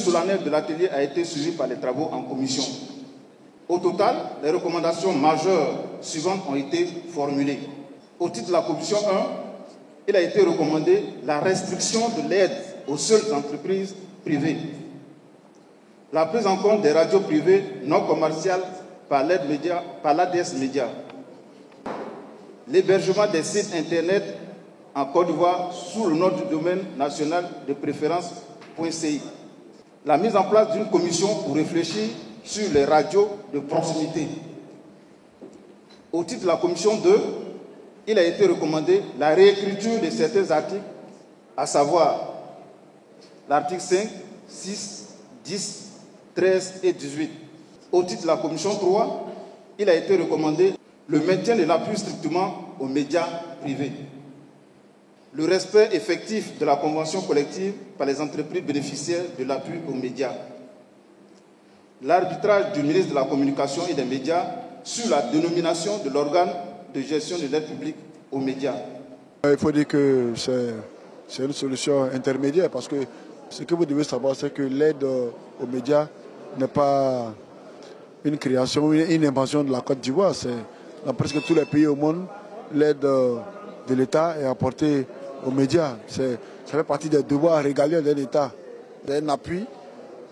solennelle de l'atelier a été suivie par les travaux en commission. Au total, les recommandations majeures suivantes ont été formulées. Au titre de la commission 1, il a été recommandé la restriction de l'aide aux seules entreprises privées, la prise en compte des radios privées non commerciales par l'ADS Média, l'hébergement des sites Internet en Côte d'Ivoire sous le nom du domaine national de préférence.ci, la mise en place d'une commission pour réfléchir sur les radios de proximité. Au titre de la commission 2, il a été recommandé la réécriture de certains articles, à savoir l'article 5, 6, 10, 13 et 18. Au titre de la commission 3, il a été recommandé le maintien de l'appui strictement aux médias privés, le respect effectif de la convention collective par les entreprises bénéficiaires de l'appui aux médias, l'arbitrage du ministre de la Communication et des médias sur la dénomination de l'organe de gestion de l'aide publique aux médias. Il faut dire que c'est une solution intermédiaire parce que ce que vous devez savoir, c'est que l'aide aux médias n'est pas une création, une invention de la Côte d'Ivoire. Dans presque tous les pays au monde, l'aide de l'État est apportée aux médias. Ça fait partie des devoirs régaliens d'un État, d'un appui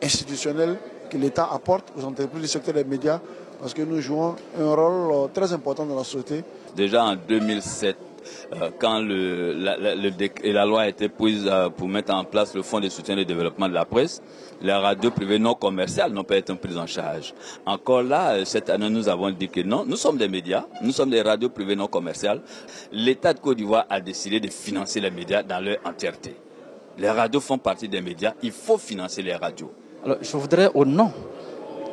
institutionnel que l'État apporte aux entreprises du secteur des médias parce que nous jouons un rôle très important dans la société. Déjà en 2007, quand la loi a été prise pour mettre en place le Fonds de soutien et de développement de la presse, les radios privées non commerciales n'ont pas été prises en charge. Encore là, cette année, nous avons dit que non, nous sommes des médias, nous sommes des radios privées non commerciales. L'État de Côte d'Ivoire a décidé de financer les médias dans leur entièreté. Les radios font partie des médias, il faut financer les radios. Alors, je voudrais, au nom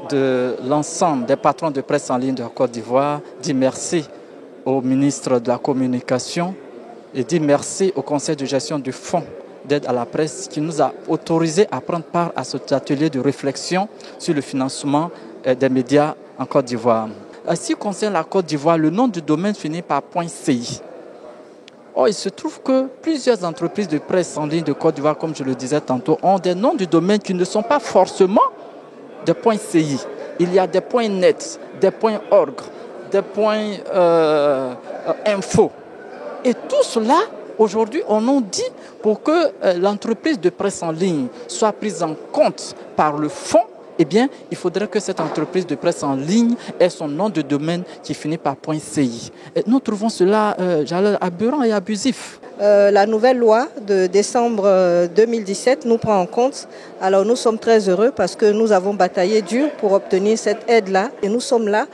de l'ensemble des patrons de presse en ligne de Côte d'Ivoire, dire merci au ministre de la Communication et dire merci au conseil de gestion du fonds d'aide à la presse qui nous a autorisé à prendre part à cet atelier de réflexion sur le financement des médias en Côte d'Ivoire. En ce qui concerne la Côte d'Ivoire, le nom du domaine finit par .ci. Or, il se trouve que plusieurs entreprises de presse en ligne de Côte d'Ivoire, comme je le disais tantôt, ont des noms du domaine qui ne sont pas forcément des .ci. Il y a des .net, des .org, des .info. Et tout cela, aujourd'hui, on nous dit pour que l'entreprise de presse en ligne soit prise en compte par le fonds, eh bien, il faudrait que cette entreprise de presse en ligne ait son nom de domaine qui finit par .ci. Et nous trouvons cela aberrant et abusif. La nouvelle loi de décembre 2017 nous prend en compte. Alors nous sommes très heureux parce que nous avons bataillé dur pour obtenir cette aide-là. Et nous sommes là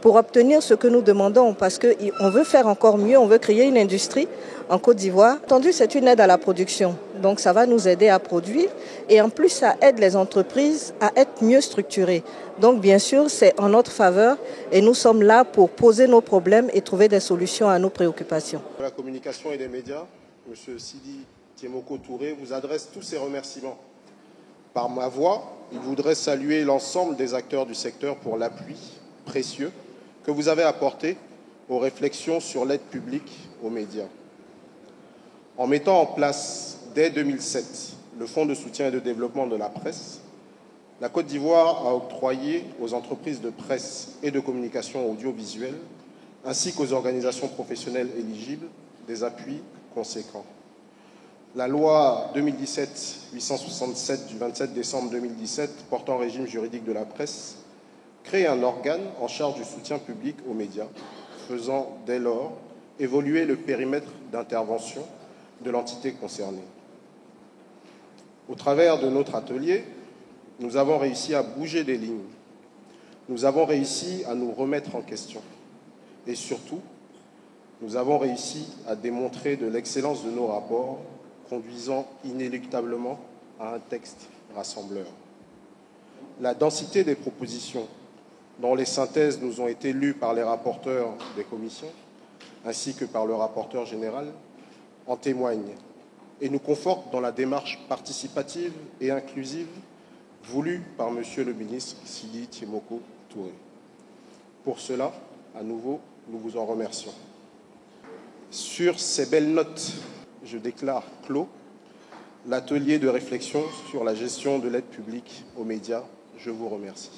pour obtenir ce que nous demandons parce qu'on veut faire encore mieux, on veut créer une industrie en Côte d'Ivoire. Entendu, c'est une aide à la production. Donc ça va nous aider à produire et en plus ça aide les entreprises à être mieux structurées. Donc bien sûr, c'est en notre faveur et nous sommes là pour poser nos problèmes et trouver des solutions à nos préoccupations. La communication et des médias, M. Sidi Tiemoko Touré vous adresse tous ses remerciements. Par ma voix, il voudrait saluer l'ensemble des acteurs du secteur pour l'appui précieux que vous avez apporté aux réflexions sur l'aide publique aux médias. En mettant en place, dès 2007, le Fonds de soutien et de développement de la presse, la Côte d'Ivoire a octroyé aux entreprises de presse et de communication audiovisuelle, ainsi qu'aux organisations professionnelles éligibles, des appuis conséquents. La loi 2017-867 du 27 décembre 2017 portant régime juridique de la presse crée un organe en charge du soutien public aux médias, faisant dès lors évoluer le périmètre d'intervention de l'entité concernée. Au travers de notre atelier, nous avons réussi à bouger des lignes. Nous avons réussi à nous remettre en question. Et surtout, nous avons réussi à démontrer de l'excellence de nos rapports, conduisant inéluctablement à un texte rassembleur. La densité des propositions, dont les synthèses nous ont été lues par les rapporteurs des commissions, ainsi que par le rapporteur général, en témoigne et nous conforte dans la démarche participative et inclusive voulue par Monsieur le ministre Sidi Tiemoko Touré. Pour cela, à nouveau, nous vous en remercions. Sur ces belles notes, je déclare clos l'atelier de réflexion sur la gestion de l'aide publique aux médias. Je vous remercie.